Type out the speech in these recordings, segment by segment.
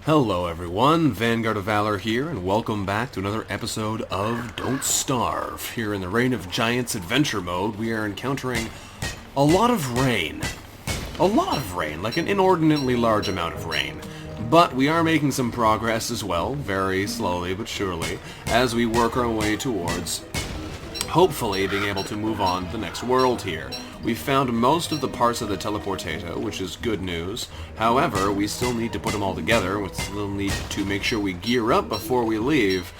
Hello everyone, Vanguard of Valor here, and welcome back to another episode of Don't Starve. Here in the Reign of Giants Adventure Mode, we are encountering a lot of rain. A lot of rain, like an inordinately large amount of rain. But we are making some progress as well, very slowly but surely, as we work our way towards hopefully being able to move on to the next world here. We've found most of the parts of the teleportato, which is good news. However, we still need to put them all together. We still need to make sure we gear up before we leave.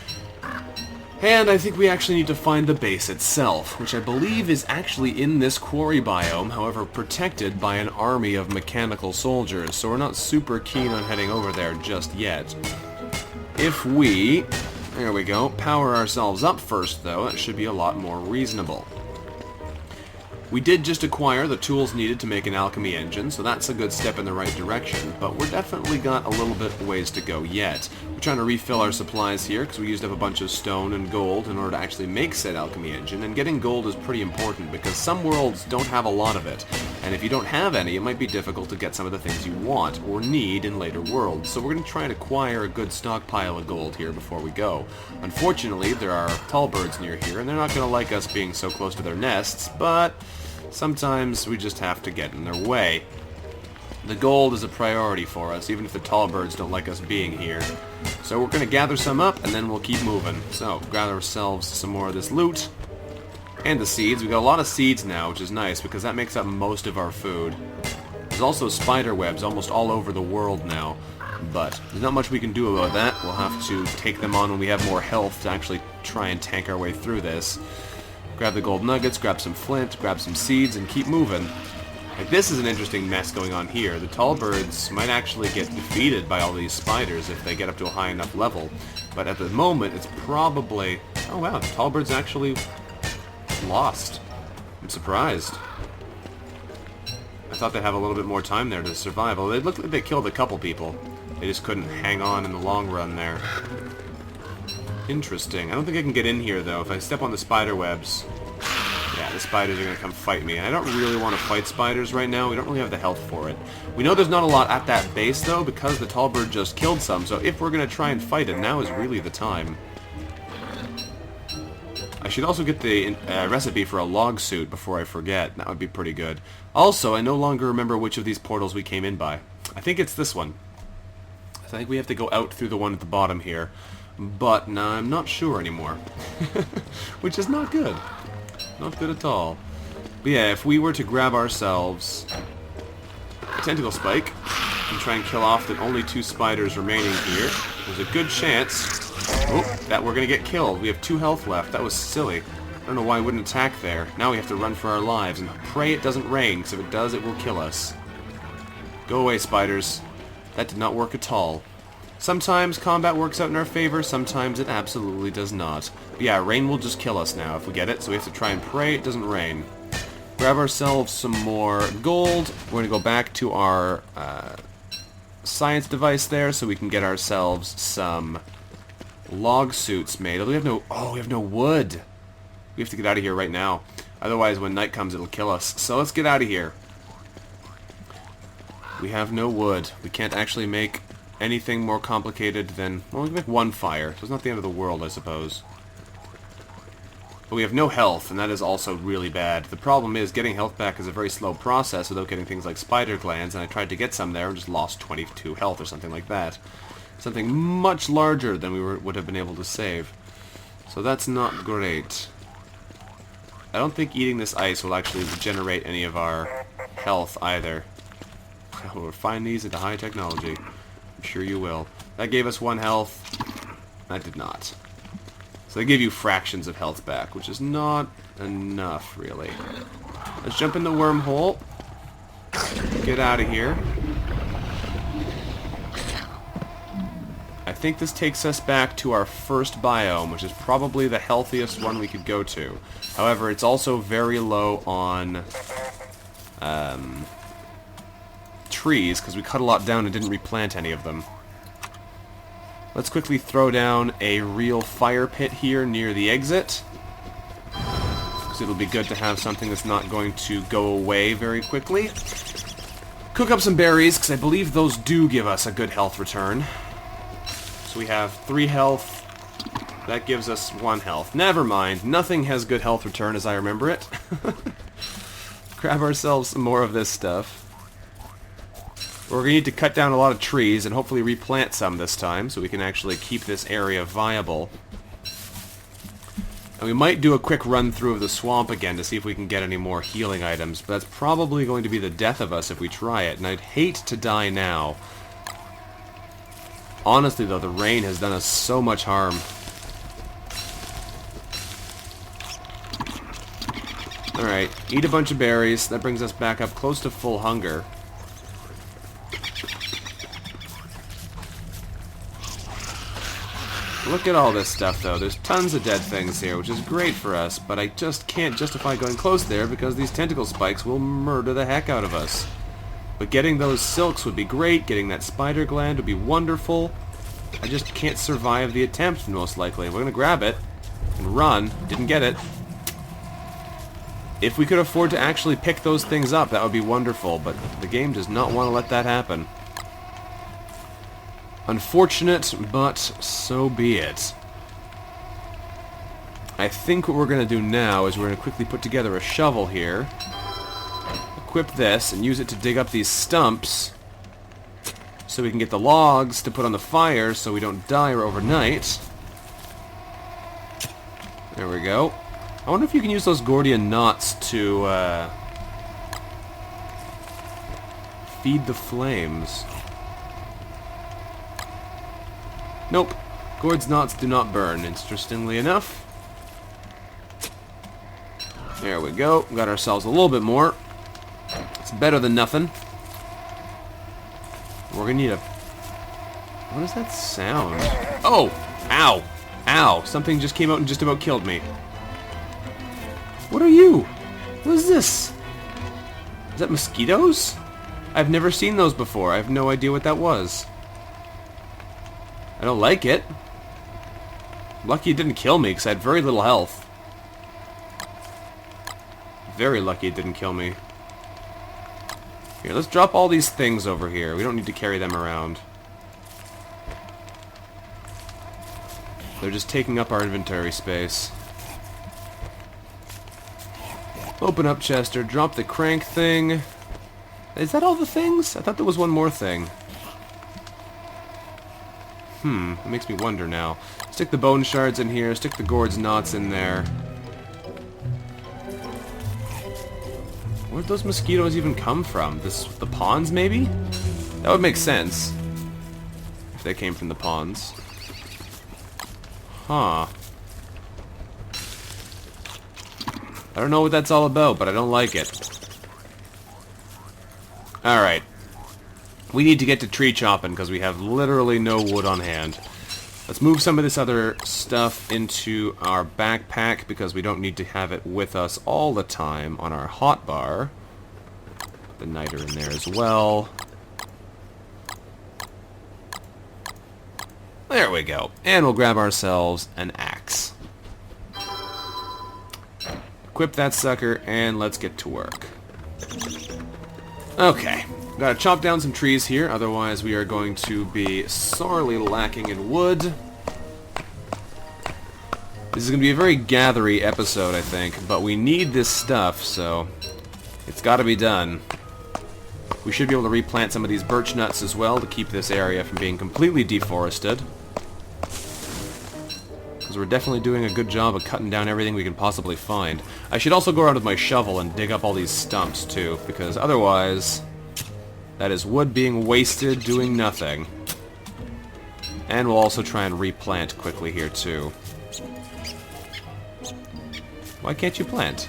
And I think we actually need to find the base itself, which I believe is actually in this quarry biome, however protected by an army of mechanical soldiers, so we're not super keen on heading over there just yet. If we... there we go. Power ourselves up first, though. That should be a lot more reasonable. We did just acquire the tools needed to make an alchemy engine, so that's a good step in the right direction, but we're definitely got a little bit ways to go yet. We're trying to refill our supplies here, because we used up a bunch of stone and gold in order to actually make said alchemy engine, and getting gold is pretty important, because some worlds don't have a lot of it, and if you don't have any, it might be difficult to get some of the things you want, or need in later worlds, so we're going to try and acquire a good stockpile of gold here before we go. Unfortunately, there are tall birds near here, and they're not going to like us being so close to their nests, but sometimes we just have to get in their way. The gold is a priority for us, even if the tall birds don't like us being here. So we're going to gather some up, and then we'll keep moving. So, grab ourselves some more of this loot. And the seeds. We've got a lot of seeds now, which is nice, because that makes up most of our food. There's also spider webs almost all over the world now, but there's not much we can do about that. We'll have to take them on when we have more health to actually try and tank our way through this. Grab the gold nuggets, grab some flint, grab some seeds, and keep moving. Like, this is an interesting mess going on here. The tall birds might actually get defeated by all these spiders if they get up to a high enough level. But at the moment, it's probably... oh wow, the tall birds actually lost. I'm surprised. I thought they'd have a little bit more time there to survive. Although they looked like they killed a couple people. They just couldn't hang on in the long run there. Interesting. I don't think I can get in here, though. If I step on the spider webs... yeah, the spiders are going to come fight me. And I don't really want to fight spiders right now. We don't really have the health for it. We know there's not a lot at that base, though, because the tall bird just killed some. So if we're going to try and fight it, now is really the time. I should also get the recipe for a log suit before I forget. That would be pretty good. Also, I no longer remember which of these portals we came in by. I think it's this one. I think we have to go out through the one at the bottom here. But no, I'm not sure anymore. Which is not good. Not good at all. But yeah, if we were to grab ourselves a tentacle spike and try and kill off the only two spiders remaining here, there's a good chance that we're going to get killed. We have 2 health left. That was silly. I don't know why I wouldn't attack there. Now we have to run for our lives and pray it doesn't rain, because if it does, it will kill us. Go away, spiders. That did not work at all. Sometimes combat works out in our favor, sometimes it absolutely does not. But yeah, rain will just kill us now if we get it, so we have to try and pray it doesn't rain. Grab ourselves some more gold. We're going to go back to our science device there so we can get ourselves some log suits made. We have no... oh, we have no wood. We have to get out of here right now. Otherwise, when night comes, it'll kill us. So let's get out of here. We have no wood. We can't actually make anything more complicated than... well, we can make one fire, so it's not the end of the world, I suppose. But we have no health, and that is also really bad. The problem is, getting health back is a very slow process without getting things like spider glands, and I tried to get some there and just lost 22 health or something like that. Something much larger than we would have been able to save. So that's not great. I don't think eating this ice will actually regenerate any of our health either. We'll refine these into high technology. I'm sure you will. That gave us 1 health. That did not. So they give you fractions of health back, which is not enough, really. Let's jump in the wormhole. Get out of here. I think this takes us back to our first biome, which is probably the healthiest one we could go to. However, it's also very low on trees, because we cut a lot down and didn't replant any of them. Let's quickly throw down a real fire pit here near the exit, because it'll be good to have something that's not going to go away very quickly. Cook up some berries, because I believe those do give us a good health return. So we have 3 health. That gives us 1 health. Never mind. Nothing has good health return as I remember it. Grab ourselves some more of this stuff. We're going to need to cut down a lot of trees and hopefully replant some this time so we can actually keep this area viable. And we might do a quick run through of the swamp again to see if we can get any more healing items, but that's probably going to be the death of us if we try it, and I'd hate to die now. Honestly though, the rain has done us so much harm. Alright, eat a bunch of berries. That brings us back up close to full hunger. Look at all this stuff, though. There's tons of dead things here, which is great for us, but I just can't justify going close there because these tentacle spikes will murder the heck out of us. But getting those silks would be great, getting that spider gland would be wonderful. I just can't survive the attempt, most likely. We're gonna grab it and run. Didn't get it. If we could afford to actually pick those things up, that would be wonderful, but the game does not want to let that happen. Unfortunate, but so be it. I think what we're going to do now is we're going to quickly put together a shovel here, equip this, and use it to dig up these stumps so we can get the logs to put on the fire so we don't die overnight. There we go. I wonder if you can use those Gordian knots to feed the flames. Nope. Gord's knots do not burn, interestingly enough. There we go. Got ourselves a little bit more. It's better than nothing. We're gonna need a... What is that sound? Oh! Ow! Ow! Something just came out and just about killed me. What are you? What is this? Is that mosquitoes? I've never seen those before. I have no idea what that was. I don't like it. Lucky it didn't kill me, because I had very little health. Very lucky it didn't kill me. Here, let's drop all these things over here. We don't need to carry them around. They're just taking up our inventory space. Open up Chester, drop the crank thing. Is that all the things? I thought there was one more thing. It makes me wonder now. Stick the bone shards in here, stick the Gord's knots in there. Where'd those mosquitoes even come from? The ponds, maybe? That would make sense. If they came from the ponds. Huh. I don't know what that's all about, but I don't like it. Alright. We need to get to tree chopping because we have literally no wood on hand. Let's move some of this other stuff into our backpack because we don't need to have it with us all the time on our hotbar. Put the niter in there as well. There we go. And we'll grab ourselves an axe. Equip that sucker and let's get to work. Okay. Gotta chop down some trees here, otherwise we are going to be sorely lacking in wood. This is going to be a very gathery episode, I think, but we need this stuff, so it's gotta be done. We should be able to replant some of these birch nuts as well to keep this area from being completely deforested. Because we're definitely doing a good job of cutting down everything we can possibly find. I should also go around with my shovel and dig up all these stumps, too, because otherwise... that is wood being wasted doing nothing. And we'll also try and replant quickly here, too. Why can't you plant?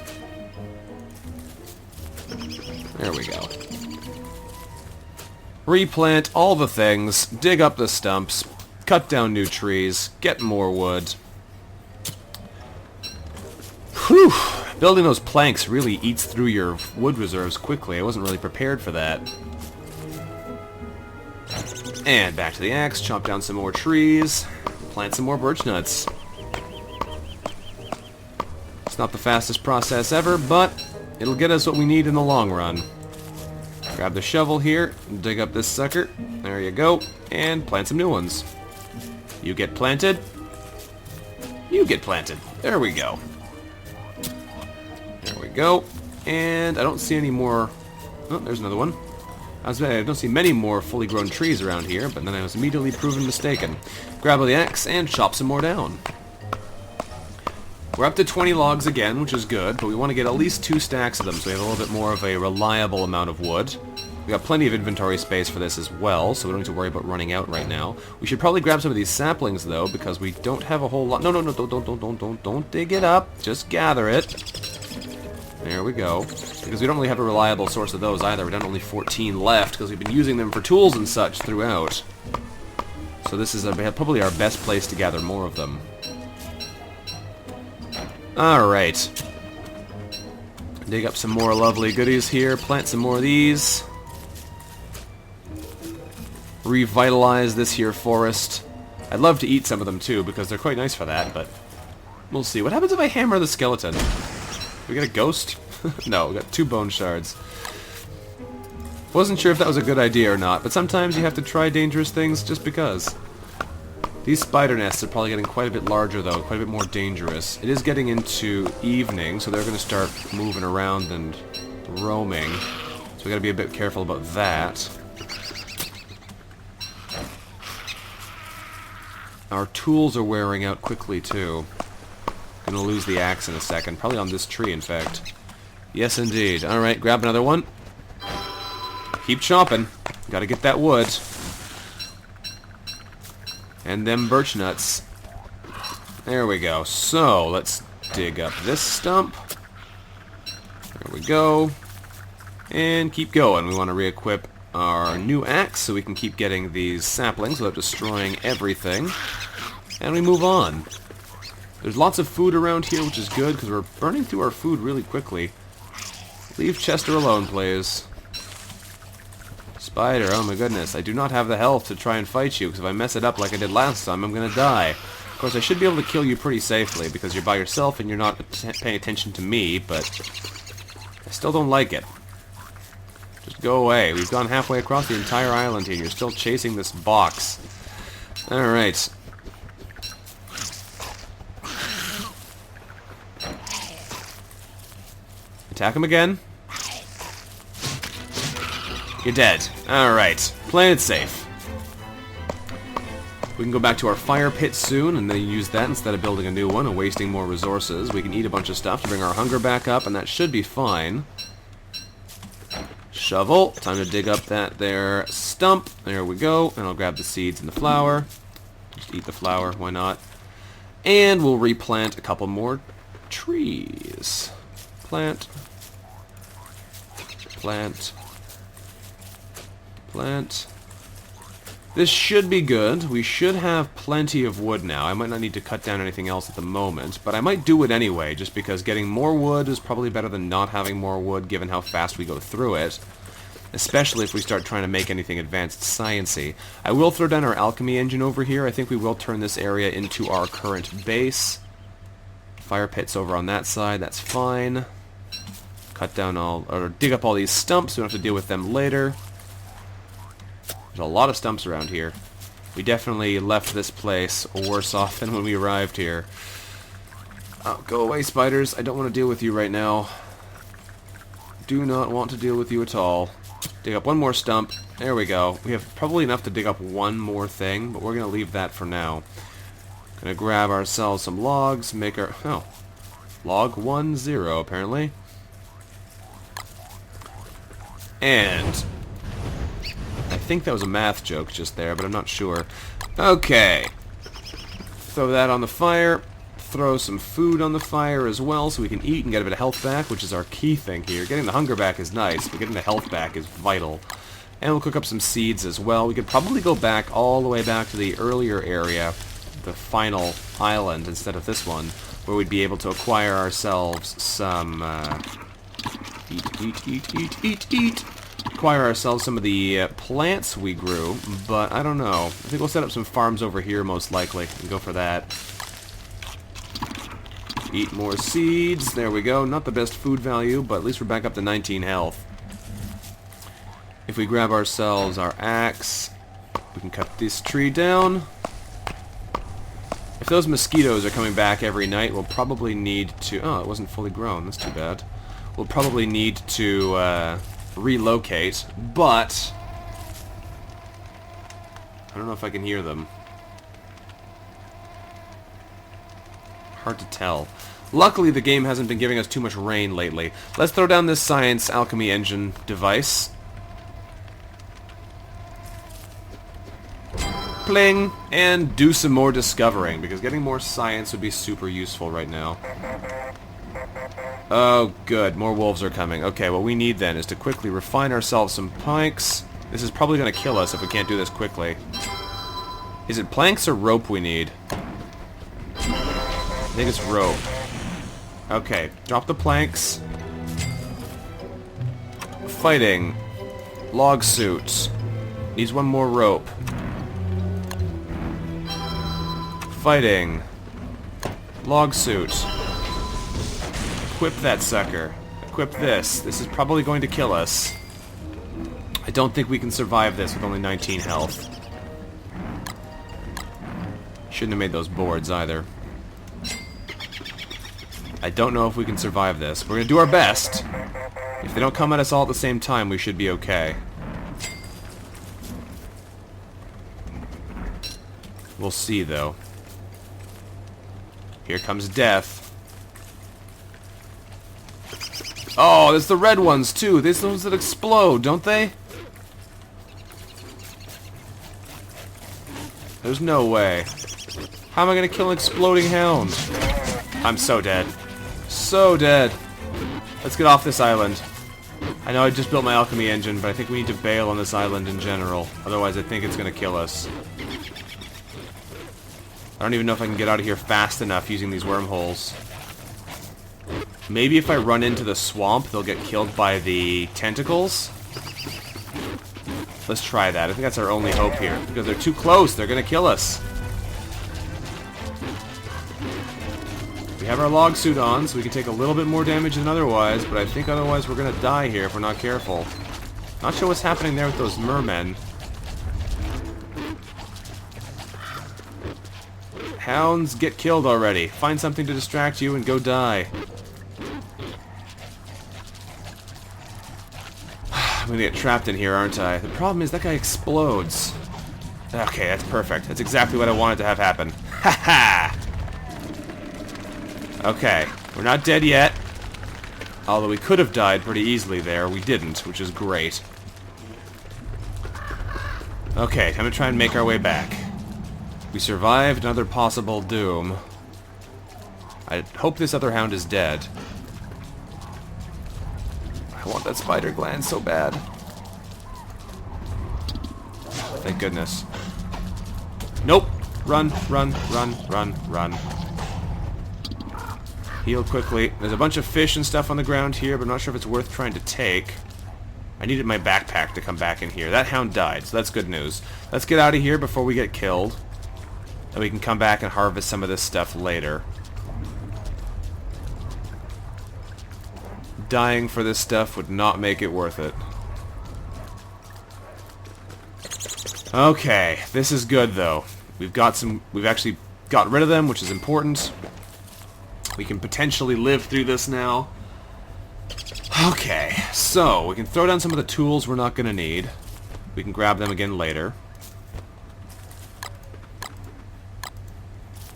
There we go. Replant all the things, dig up the stumps, cut down new trees, get more wood. Whew! Building those planks really eats through your wood reserves quickly. I wasn't really prepared for that. And back to the axe, chop down some more trees, plant some more birch nuts. It's not the fastest process ever, but it'll get us what we need in the long run. Grab the shovel here, dig up this sucker, there you go, and plant some new ones. You get planted. You get planted. There we go. There we go. And I don't see any more... Oh, there's another one. I don't see many more fully grown trees around here, but then I was immediately proven mistaken. Grab the axe and chop some more down. We're up to 20 logs again, which is good, but we want to get at least 2 stacks of them so we have a little bit more of a reliable amount of wood. We got plenty of inventory space for this as well, so we don't need to worry about running out right now. We should probably grab some of these saplings, though, because we don't have a whole lot... No, don't dig it up. Just gather it. There we go. Because we don't really have a reliable source of those either. We're down to only 14 left, because we've been using them for tools and such throughout. So this is probably our best place to gather more of them. Alright. Dig up some more lovely goodies here. Plant some more of these. Revitalize this here forest. I'd love to eat some of them too, because they're quite nice for that, but we'll see. What happens if I hammer the skeleton? We got a ghost? No, we got 2 bone shards. Wasn't sure if that was a good idea or not, but sometimes you have to try dangerous things just because. These spider nests are probably getting quite a bit larger though, quite a bit more dangerous. It is getting into evening, so they're going to start moving around and roaming. So we got to be a bit careful about that. Our tools are wearing out quickly too. Gonna lose the axe in a second. Probably on this tree, in fact. Yes, indeed. Alright, grab another one. Keep chopping. Gotta get that wood. And them birch nuts. There we go. So, let's dig up this stump. There we go. And keep going. We want to re-equip our new axe so we can keep getting these saplings without destroying everything. And we move on. There's lots of food around here, which is good, because we're burning through our food really quickly. Leave Chester alone, please. Spider, oh my goodness. I do not have the health to try and fight you, because if I mess it up like I did last time, I'm going to die. Of course, I should be able to kill you pretty safely, because you're by yourself and you're not paying attention to me, but I still don't like it. Just go away. We've gone halfway across the entire island here, and you're still chasing this box. Alright. Attack him again. You're dead. Alright. Playing it safe. We can go back to our fire pit soon and then use that instead of building a new one and wasting more resources. We can eat a bunch of stuff to bring our hunger back up, and that should be fine. Shovel. Time to dig up that there stump. There we go. And I'll grab the seeds and the flour. Just eat the flour. Why not? And we'll replant a couple more trees. Plant. Plant. Plant. This should be good. We should have plenty of wood now. I might not need to cut down anything else at the moment, but I might do it anyway, just because getting more wood is probably better than not having more wood, given how fast we go through it. Especially if we start trying to make anything advanced science-y. I will throw down our alchemy engine over here. I think we will turn this area into our current base. Fire pit's over on that side. That's fine. Cut down or dig up all these stumps so we don't have to deal with them later. There's a lot of stumps around here. We definitely left this place worse off than when we arrived here. Oh, go away, spiders. I don't want to deal with you right now. Do not want to deal with you at all. Dig up one more stump. There we go. We have probably enough to dig up one more thing, but we're going to leave that for now. Gonna grab ourselves some logs, make our... Oh. Log 10, apparently. And... I think that was a math joke just there, but I'm not sure. Okay. Throw that on the fire. Throw some food on the fire as well so we can eat and get a bit of health back, which is our key thing here. Getting the hunger back is nice, but getting the health back is vital. And we'll cook up some seeds as well. We could probably go back all the way back to the earlier area, the final island, instead of this one, where we'd be able to acquire ourselves some... Eat. Acquire ourselves some of the plants we grew, but I don't know. I think we'll set up some farms over here most likely and go for that. Eat more seeds. There we go. Not the best food value, but at least we're back up to 19 health. If we grab ourselves our axe, we can cut this tree down. If those mosquitoes are coming back every night, we'll probably need to... Oh, it wasn't fully grown. That's too bad. We'll probably need to relocate, but... I don't know if I can hear them. Hard to tell. Luckily, the game hasn't been giving us too much rain lately. Let's throw down this science alchemy engine device. Pling! And do some more discovering, because getting more science would be super useful right now. Oh, good. More wolves are coming. Okay, what we need then is to quickly refine ourselves some planks. This is probably going to kill us if we can't do this quickly. Is it planks or rope we need? I think it's rope. Okay, drop the planks. Fighting. Log suit. Needs one more rope. Fighting. Log suit. Equip that sucker. Equip this. This is probably going to kill us. I don't think we can survive this with only 19 health. Shouldn't have made those boards either. I don't know if we can survive this. We're going to do our best. If they don't come at us all at the same time, we should be okay. We'll see, though. Here comes death. Oh, there's the red ones, too. There's those that explode, don't they? There's no way. How am I going to kill an exploding hound? I'm so dead. So dead. Let's get off this island. I know I just built my alchemy engine, but I think we need to bail on this island in general. Otherwise, I think it's going to kill us. I don't even know if I can get out of here fast enough using these wormholes. Maybe if I run into the swamp, they'll get killed by the tentacles? Let's try that. I think that's our only hope here. Because they're too close. They're going to kill us. We have our log suit on, so we can take a little bit more damage than otherwise, but I think otherwise we're going to die here if we're not careful. Not sure what's happening there with those mermen. Hounds, get killed already. Find something to distract you and go die. I'm gonna get trapped in here, aren't I? The problem is that guy explodes. Okay, that's perfect. That's exactly what I wanted to have happen. Ha ha! Okay, we're not dead yet. Although we could have died pretty easily there. We didn't, which is great. Okay, time to try and make our way back. We survived another possible doom. I hope this other hound is dead. I want that spider gland so bad. Thank goodness. Nope! Run, run, run, run, run. Heal quickly. There's a bunch of fish and stuff on the ground here, but I'm not sure if it's worth trying to take. I needed my backpack to come back in here. That hound died, so that's good news. Let's get out of here before we get killed. And we can come back and harvest some of this stuff later. Dying for this stuff would not make it worth it. Okay, this is good though. We've actually got rid of them, which is important. We can potentially live through this now. Okay, so we can throw down some of the tools we're not going to need. We can grab them again later.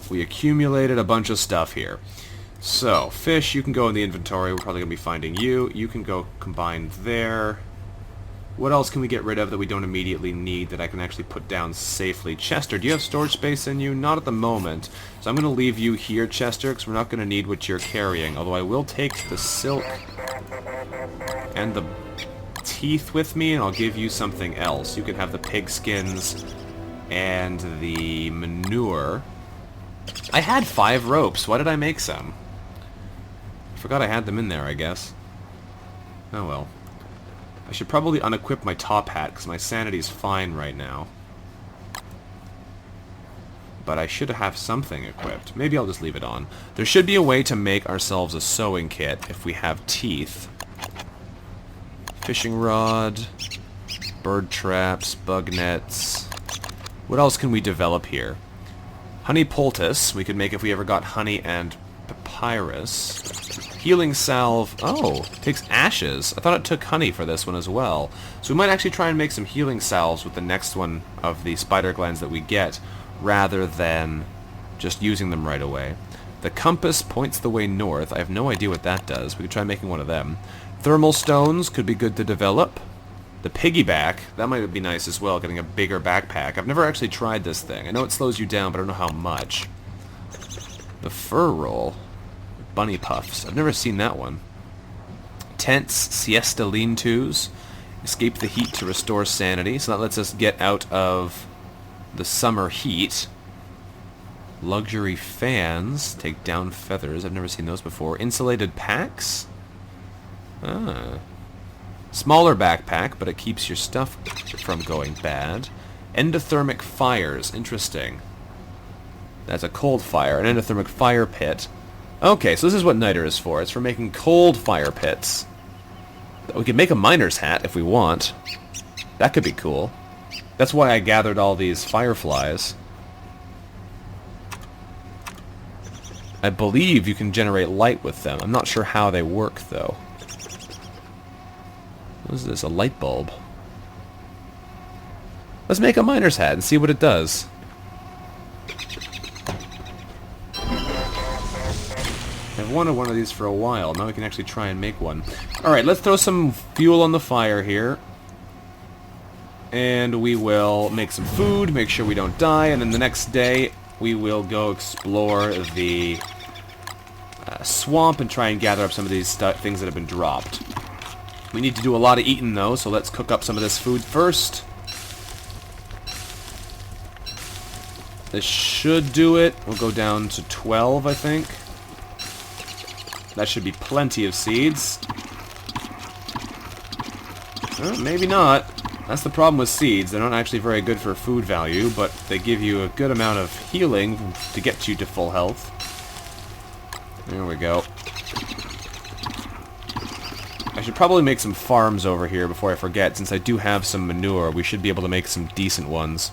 We accumulated a bunch of stuff here. So, fish, you can go in the inventory. We're probably going to be finding you. You can go combined there. What else can we get rid of that we don't immediately need that I can actually put down safely? Chester, do you have storage space in you? Not at the moment. So I'm going to leave you here, Chester, because we're not going to need what you're carrying. Although I will take the silk and the teeth with me, and I'll give you something else. You can have the pig skins and the manure. I had 5 ropes. Why did I make some? I forgot I had them in there, I guess. Oh well. I should probably unequip my top hat, because my sanity is fine right now. But I should have something equipped. Maybe I'll just leave it on. There should be a way to make ourselves a sewing kit if we have teeth. Fishing rod, bird traps, bug nets. What else can we develop here? Honey poultice, we could make if we ever got honey and papyrus. Healing salve, oh, takes ashes. I thought it took honey for this one as well. So we might actually try and make some healing salves with the next one of the spider glands that we get, rather than just using them right away. The compass points the way north. I have no idea what that does. We could try making one of them. Thermal stones could be good to develop. The piggyback, that might be nice as well, getting a bigger backpack. I've never actually tried this thing. I know it slows you down, but I don't know how much. The fur roll. Bunny puffs. I've never seen that one. Tents, siesta lean-tos. Escape the heat to restore sanity. So that lets us get out of the summer heat. Luxury fans. Take down feathers. I've never seen those before. Insulated packs? Ah. Smaller backpack, but it keeps your stuff from going bad. Endothermic fires. Interesting. That's a cold fire. An endothermic fire pit. Okay, so this is what niter is for. It's for making cold fire pits. We could make a miner's hat if we want. That could be cool. That's why I gathered all these fireflies. I believe you can generate light with them. I'm not sure how they work, though. What is this? A light bulb? Let's make a miner's hat and see what it does. I've wanted one of these for a while. Now we can actually try and make one. Alright, let's throw some fuel on the fire here. And we will make some food, make sure we don't die, and then the next day we will go explore the swamp and try and gather up some of these things that have been dropped. We need to do a lot of eating though, so let's cook up some of this food first. This should do it. We'll go down to 12, I think. That should be plenty of seeds. Maybe not. That's the problem with seeds. They're not actually very good for food value, but they give you a good amount of healing to get you to full health. There we go. I should probably make some farms over here before I forget. Since I do have some manure, we should be able to make some decent ones.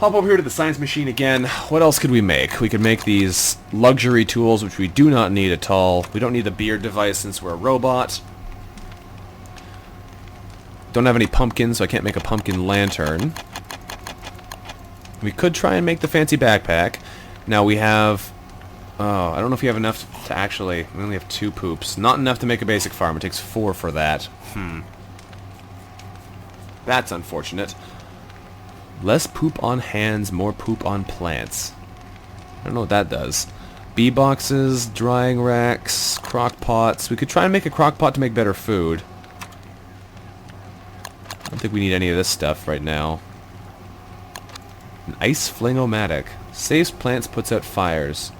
Hop over here to the science machine again. What else could we make? We could make these luxury tools, which we do not need at all. We don't need the beard device since we're a robot. Don't have any pumpkins, so I can't make a pumpkin lantern. We could try and make the fancy backpack. Now we have... Oh, I don't know if you have enough to actually... We only have 2 poops. Not enough to make a basic farm. It takes 4 for that. That's unfortunate. Less poop on hands, more poop on plants. I don't know what that does. Bee boxes, drying racks, crock pots. We could try and make a crock pot to make better food. I don't think we need any of this stuff right now. An ice fling-o-matic. Saves plants, puts out fires.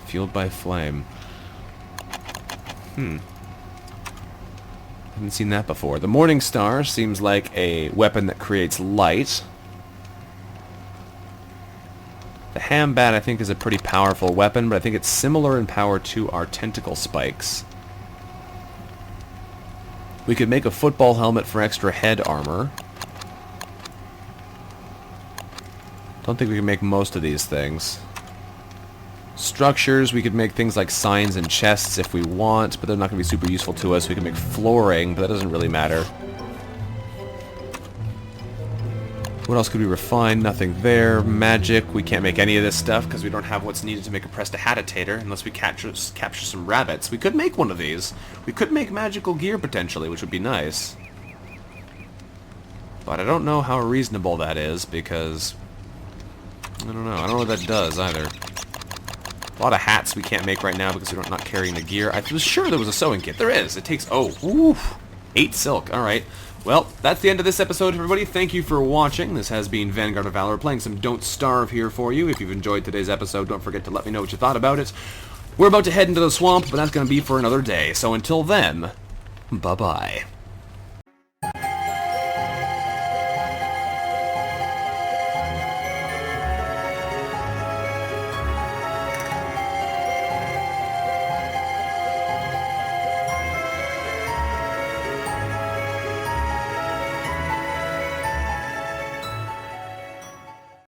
Fueled by flame. Haven't seen that before. The Morning Star seems like a weapon that creates light. The ham bat, I think, is a pretty powerful weapon, but I think it's similar in power to our tentacle spikes. We could make a football helmet for extra head armor. Don't think we can make most of these things. Structures, we could make things like signs and chests if we want, but they're not going to be super useful to us. We can make flooring, but that doesn't really matter. What else could we refine? Nothing there. Magic, we can't make any of this stuff because we don't have what's needed to make a prestidigitator unless we capture some rabbits. We could make one of these. We could make magical gear potentially, which would be nice. But I don't know how reasonable that is because... I don't know. I don't know what that does either. A lot of hats we can't make right now because we're not carrying the gear. I was sure there was a sewing kit. There is. It takes... Oh, oof, 8 silk. Alright. Well, that's the end of this episode, everybody. Thank you for watching. This has been Vanguard of Valor, playing some Don't Starve here for you. If you've enjoyed today's episode, don't forget to let me know what you thought about it. We're about to head into the swamp, but that's going to be for another day. So until then, bye-bye.